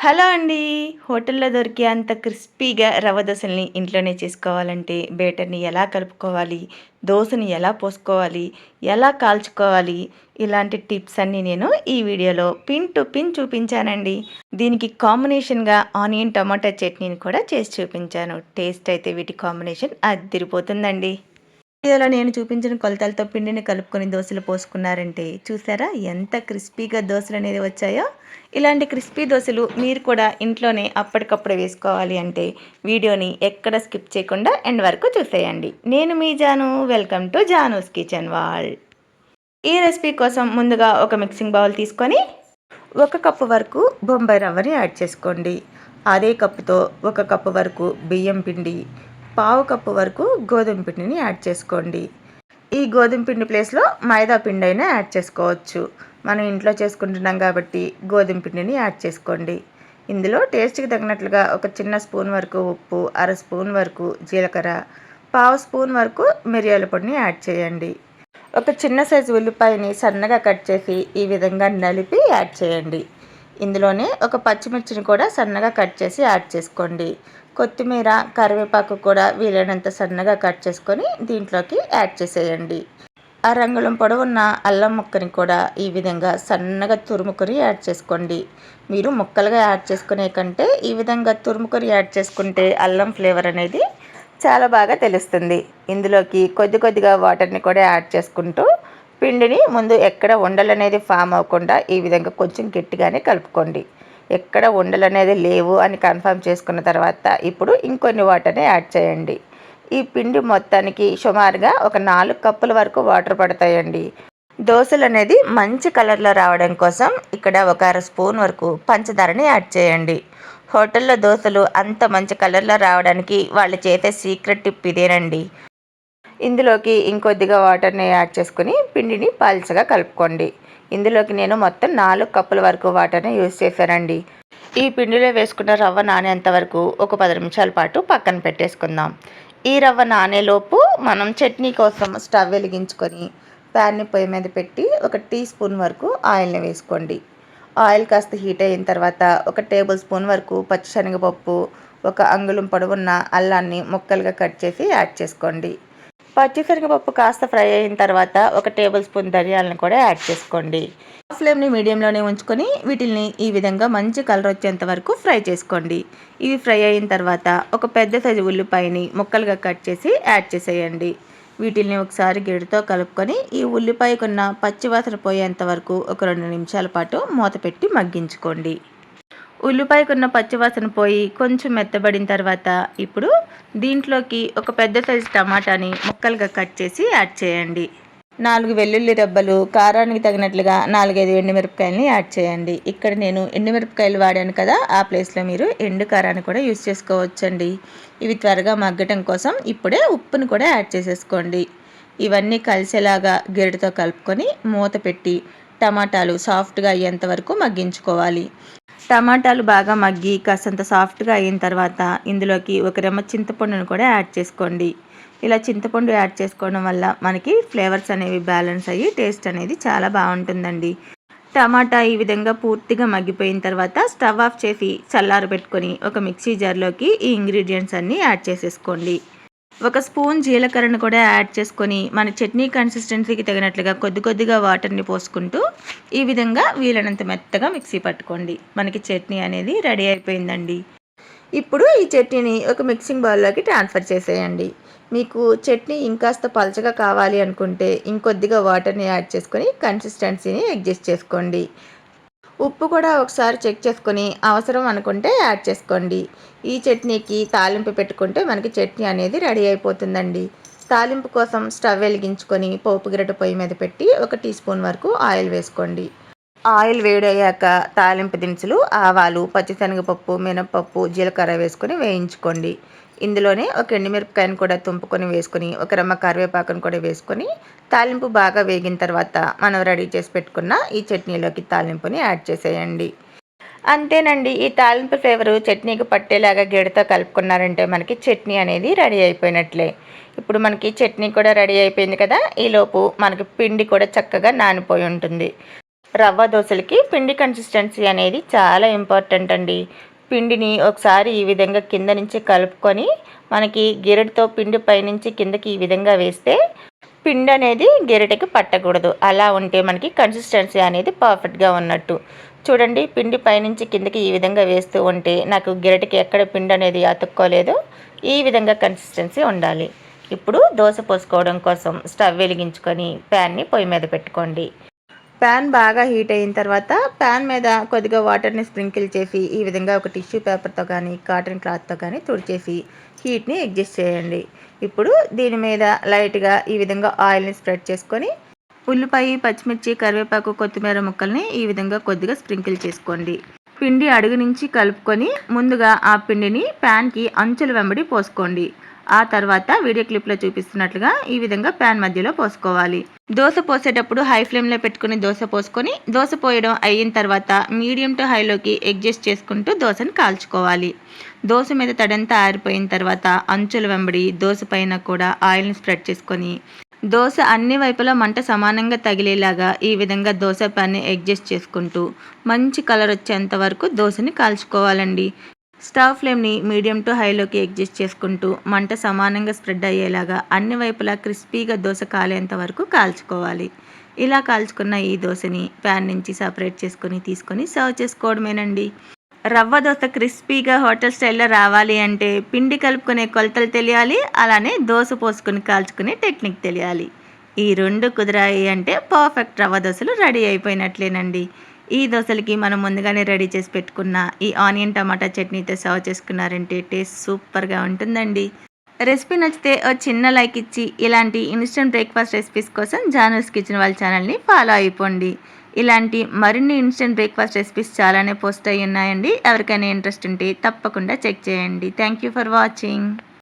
Hello అండి. హోటల్‌లో దొరికే అంత క్రిస్పీగా రవ్వ దోసల్ని ఇంట్లోనే చేసుకోవాలంటే బేటర్‌ని ఎలా కలుపుకోవాలి, దోసని ఎలా పోసుకోవాలి, ఎలా కాల్చుకోవాలి, ఇలాంటి టిప్స్ అన్నీ నేను ఈ వీడియోలో పిన్ టు పిన్ చూపించానండి. దీనికి కాంబినేషన్‌గా ఆనియన్ టమాటా చట్నీని కూడా చేసి చూపించాను. టేస్ట్ అయితే వీటి కాంబినేషన్ అద్దిరిపోతుందండి. వీడియోలో నేను చూపించిన కొలతలతో పిండిని కలుపుకొని దోసలు పోసుకున్నారంటే చూసారా ఎంత క్రిస్పీగా దోసలు అనేది వచ్చాయో. ఇలాంటి క్రిస్పీ దోసలు మీరు కూడా ఇంట్లోనే అప్పటికప్పుడు వేసుకోవాలి అంటే వీడియోని ఎక్కడ స్కిప్ చేయకుండా ఎండ్ వరకు చూసేయండి. నేను మీ Janu, welcome to Janu's kitchen world. ఈ రెసిపీ కోసం ముందుగా ఒక మిక్సింగ్ బౌల్ తీసుకొని 1 కప్పు వరకు బొంబాయి రవ్వని యాడ్ చేసుకోండి. అదే కప్పుతో 1 కప్పు వరకు బియ్యం పిండి, పావు కప్పు వరకు గోధుమ పిండిని యాడ్ చేసుకోండి. ఈ గోధుమ పిండి ప్లేస్లో మైదా పిండి అయినా యాడ్ చేసుకోవచ్చు. మనం ఇంట్లో చేసుకుంటున్నాం కాబట్టి గోధుమ పిండిని యాడ్ చేసుకోండి. ఇందులో టేస్ట్కి తగినట్లుగా ఒక చిన్న స్పూన్ వరకు ఉప్పు, అర స్పూన్ వరకు జీలకర్ర, పావు స్పూన్ వరకు మిరియాల పొడిని యాడ్ చేయండి. ఒక చిన్న సైజు ఉల్లిపాయని సన్నగా కట్ చేసి ఈ విధంగా నలిపి యాడ్ చేయండి. ఇందులోనే ఒక పచ్చిమిర్చిని కూడా సన్నగా కట్ చేసి యాడ్ చేసుకోండి. కొత్తిమీర, కరివేపాకు కూడా వీలైనంత సన్నగా కట్ చేసుకొని దీంట్లోకి యాడ్ చేసేయండి. అరంగుళం పొడవున్న అల్లం ముక్కని కూడా ఈ విధంగా సన్నగా తురుముకొని యాడ్ చేసుకోండి. మీరు ముక్కలుగా యాడ్ చేసుకునే కంటే ఈ విధంగా తురుముకొని యాడ్ చేసుకుంటే అల్లం ఫ్లేవర్ అనేది చాలా బాగా తెలుస్తుంది. ఇందులోకి కొద్ది కొద్దిగా వాటర్ని కూడా యాడ్ చేసుకుంటూ పిండిని ముందు ఎక్కడ ఉండలు అనేది ఫామ్ అవ్వకుండా ఈ విధంగా కొంచెం గట్టిగానే కలుపుకోండి. ఎక్కడ ఉండలు అనేది లేవు అని కన్ఫర్మ్ చేసుకున్న తర్వాత ఇప్పుడు ఇంకొన్ని వాటర్ని యాడ్ చేయండి. ఈ పిండి మొత్తానికి సుమారుగా ఒక 4 కప్పుల వరకు వాటర్ పడతాయండి. దోశలు అనేది మంచి కలర్లో రావడం కోసం ఇక్కడ ఒక అర స్పూన్ వరకు పంచదారని యాడ్ చేయండి. హోటల్లో దోశలు అంత మంచి కలర్లో రావడానికి వాళ్ళు చేసే సీక్రెట్ టిప్ ఇదేనండి. ఇందులోకి ఇంకొద్దిగా వాటర్ని యాడ్ చేసుకుని పిండిని పల్చగా కలుపుకోండి. ఇందులోకి నేను మొత్తం 4 కప్పుల వరకు వాటర్ని యూజ్ చేశానండి. ఈ పిండిలో వేసుకున్న రవ్వ నానేంత వరకు ఒక 10 నిమిషాల పాటు పక్కన పెట్టేసుకుందాం. ఈ రవ్వ నానేలోపు మనం చట్నీ కోసం స్టవ్ వెలిగించుకొని ప్యాన్ని పొయ్యి మీద పెట్టి ఒక టీ స్పూన్ వరకు ఆయిల్ని వేసుకోండి. ఆయిల్ కాస్త హీట్ అయిన తర్వాత ఒక టేబుల్ స్పూన్ వరకు పచ్చిశనగపప్పు, ఒక అంగుళం పొడవున్న అల్లాన్ని ముక్కలుగా కట్ చేసి యాడ్ చేసుకోండి. పచ్చిశనగపప్పు కాస్త ఫ్రై అయిన తర్వాత ఒక టేబుల్ స్పూన్ ధనియాలను కూడా యాడ్ చేసుకోండి. ఫ్లేమ్ని మీడియంలోనే ఉంచుకొని వీటిని ఈ విధంగా మంచి కలర్ వచ్చేంత వరకు ఫ్రై చేసుకోండి. ఇవి ఫ్రై అయిన తర్వాత ఒక పెద్ద సైజు ఉల్లిపాయని ముక్కలుగా కట్ చేసి యాడ్ చేసేయండి. వీటిని ఒకసారి గెడుతో కలుపుకొని ఈ ఉల్లిపాయకున్న పచ్చివాసన పోయేంత వరకు ఒక 2 నిమిషాల పాటు మూత పెట్టి మగ్గించుకోండి. ఉల్లిపాయకున్న పచ్చివాసన పోయి కొంచెం మెత్తబడిన తర్వాత ఇప్పుడు దీంట్లోకి ఒక పెద్ద సైజు టమాటాని ముక్కలుగా కట్ చేసి యాడ్ చేయండి. 4 వెల్లుల్లి రెబ్బలు, కారానికి తగినట్లుగా 4-5 ఎండుమిరపకాయలని యాడ్ చేయండి. ఇక్కడ నేను ఎండుమిరపకాయలు వాడాను కదా, ఆ ప్లేస్లో మీరు ఎండు కారాన్ని కూడా యూస్ చేసుకోవచ్చండి. ఇవి త్వరగా మగ్గటం కోసం ఇప్పుడే ఉప్పును కూడా యాడ్ చేసేసుకోండి. ఇవన్నీ కలిసేలాగా గరిటెతో కలుపుకొని మూత పెట్టి టమాటాలు సాఫ్ట్గా అయ్యేంత వరకు మగ్గించుకోవాలి. టమాటాలు బాగా మగ్గి కాస్తంత సాఫ్ట్గా అయిన తర్వాత ఇందులోకి ఒక రెమ్మ చింతపండును కూడా యాడ్ చేసుకోండి. ఇలా చింతపండు యాడ్ చేసుకోవడం వల్ల మనకి ఫ్లేవర్స్ అనేవి బ్యాలెన్స్ అయ్యి టేస్ట్ అనేది చాలా బాగుంటుందండి. టమాటా ఈ విధంగా పూర్తిగా మగ్గిపోయిన తర్వాత స్టవ్ ఆఫ్ చేసి చల్లారబెట్టుకొని ఒక మిక్సీ జార్లోకి ఈ ఇంగ్రీడియంట్స్ అన్నీ యాడ్ చేసేసుకోండి. ఒక స్పూన్ జీలకర్రను కూడా యాడ్ చేసుకొని మన చట్నీ కన్సిస్టెన్సీకి తగినట్లుగా కొద్ది కొద్దిగా వాటర్ని పోసుకుంటూ ఈ విధంగా వీలైనంత మెత్తగా మిక్సీ పట్టుకోండి. మనకి చట్నీ అనేది రెడీ అయిపోయిందండి. ఇప్పుడు ఈ చట్నీని ఒక మిక్సింగ్ బౌల్లోకి ట్రాన్స్ఫర్ చేసేయండి. మీకు చట్నీ ఇంకాస్త పలచగా కావాలి అనుకుంటే ఇంకొద్దిగా వాటర్ని యాడ్ చేసుకొని కన్సిస్టెన్సీని అడ్జస్ట్ చేసుకోండి. ఉప్పు కూడా ఒకసారి చెక్ చేసుకొని అవసరం అనుకుంటే యాడ్ చేసుకోండి. ఈ చట్నీకి తాలింపు పెట్టుకుంటే మనకి చట్నీ అనేది రెడీ అయిపోతుందండి. తాలింపు కోసం స్టవ్ వెలిగించుకొని పోపు గిరట పొయ్యి మీద పెట్టి ఒక టీ స్పూన్ వరకు ఆయిల్ వేసుకోండి. ఆయిల్ వేడయ్యాక తాలింపు దినుసులు, ఆవాలు, పచ్చిశనగపప్పు, మినపప్పు, జీలకర్ర వేసుకొని వేయించుకోండి. ఇందులోనే ఒక ఎండుమిరపకాయను కూడా తుంపుకొని వేసుకొని ఒక రెమ్మ కరివేపాకును కూడా వేసుకొని తాలింపు బాగా వేగిన తర్వాత మనం రెడీ చేసి పెట్టుకున్న ఈ చట్నీలోకి తాలింపుని యాడ్ చేసేయండి. అంతేనండి. ఈ తాలింపు ఫ్లేవరు చట్నీకి పట్టేలాగా గెడతో కలుపుకున్నారంటే మనకి చట్నీ అనేది రెడీ అయిపోయినట్లే. ఇప్పుడు మనకి చట్నీ కూడా రెడీ అయిపోయింది కదా, ఈలోపు మనకి పిండి కూడా చక్కగా నానిపోయి ఉంటుంది. రవ్వ దోసలకి పిండి కన్సిస్టెన్సీ అనేది చాలా ఇంపార్టెంట్ అండి. పిండిని ఒకసారి ఈ విధంగా కింద నుంచి కలుపుకొని మనకి గెరిటతో పిండి పైనుంచి కిందకి ఈ విధంగా వేస్తే పిండి అనేది గెరిటకి పట్టకూడదు. అలా ఉంటే మనకి కన్సిస్టెన్సీ అనేది పర్ఫెక్ట్గా ఉన్నట్టు. చూడండి, పిండి పైనుంచి కిందకి ఈ విధంగా వేస్తూ ఉంటే నాకు గెరిటకి ఎక్కడ పిండి అనేది అతుక్కోలేదు. ఈ విధంగా కన్సిస్టెన్సీ ఉండాలి. ఇప్పుడు దోశ పోసుకోవడం కోసం స్టవ్ వెలిగించుకొని ప్యాన్ని పొయ్యి మీద పెట్టుకోండి. ప్యాన్ బాగా హీట్ అయిన తర్వాత ప్యాన్ మీద కొద్దిగా వాటర్ని స్ప్రింకిల్ చేసి ఈ విధంగా ఒక టిష్యూ పేపర్తో కానీ కాటన్ క్లాత్తో కానీ తుడిచేసి హీట్ని అడ్జస్ట్ చేయండి. ఇప్పుడు దీని మీద లైట్గా ఈ విధంగా ఆయిల్ని స్ప్రెడ్ చేసుకొని ఉల్లిపాయ, పచ్చిమిర్చి, కరివేపాకు, కొత్తిమీర ముక్కల్ని ఈ విధంగా కొద్దిగా స్ప్రింకిల్ చేసుకోండి. పిండి అడుగు నుంచి కలుపుకొని ముందుగా ఆ పిండిని ప్యాన్కి అంచుల వెంబడి పోసుకోండి. ఆ తర్వాత వీడియో క్లిప్లో చూపిస్తున్నట్లుగా ఈ విధంగా ప్యాన్ మధ్యలో పోసుకోవాలి. దోశ పోసేటప్పుడు హై ఫ్లేమ్లో పెట్టుకుని దోశ పోసుకొని దోశ పోయడం అయిన తర్వాత మీడియం టు హైలోకి అడ్జస్ట్ చేసుకుంటూ దోశను కాల్చుకోవాలి. దోశ మీద తడంతా ఆరిపోయిన తర్వాత అంచుల వెంబడి దోశ పైన కూడా ఆయిల్ని స్ప్రెడ్ చేసుకొని దోశ అన్ని వైపులా మంట సమానంగా తగిలేలాగా ఈ విధంగా దోశ ప్యాన్ని అడ్జస్ట్ చేసుకుంటూ మంచి కలర్ వచ్చేంత వరకు దోశని కాల్చుకోవాలండి. స్టవ్ ఫ్లేమ్ని మీడియం టు హైలోకి అడ్జస్ట్ చేసుకుంటూ మంట సమానంగా స్ప్రెడ్ అయ్యేలాగా అన్ని వైపులా క్రిస్పీగా దోశ కాలేంత వరకు కాల్చుకోవాలి. ఇలా కాల్చుకున్న ఈ దోశని ప్యాన్ నుంచి సపరేట్ చేసుకొని తీసుకొని సర్వ్ చేసుకోవడమేనండి. రవ్వ దోశ క్రిస్పీగా హోటల్ స్టైల్లో రావాలి అంటే పిండి కలుపుకునే కొలతలు తెలియాలి, అలానే దోశ పోసుకొని కాల్చుకునే టెక్నిక్ తెలియాలి. ఈ రెండు కుదిరాయి అంటే పర్ఫెక్ట్ రవ్వ దోశలు రెడీ అయిపోయినట్లేనండి. ఈ దోశలకి మనం ముందుగానే రెడీ చేసి పెట్టుకున్న ఈ ఆనియన్ టమాటా చట్నీతో సర్వ్ చేసుకున్నారంటే టేస్ట్ సూపర్గా ఉంటుందండి. రెసిపీ నచ్చితే ఓ చిన్న లైక్ ఇచ్చి ఇలాంటి ఇన్స్టెంట్ బ్రేక్ఫాస్ట్ రెసిపీస్ కోసం జానూస్ కిచెన్ వాళ్ళ ఛానల్ని ఫాలో అయిపోండి. ఇలాంటి మరిన్ని ఇన్స్టెంట్ బ్రేక్ఫాస్ట్ రెసిపీస్ చాలానే పోస్ట్ అయ్యి ఉన్నాయండి. ఎవరికైనా ఇంట్రెస్ట్ ఉంటే తప్పకుండా చెక్ చేయండి. Thank you for watching.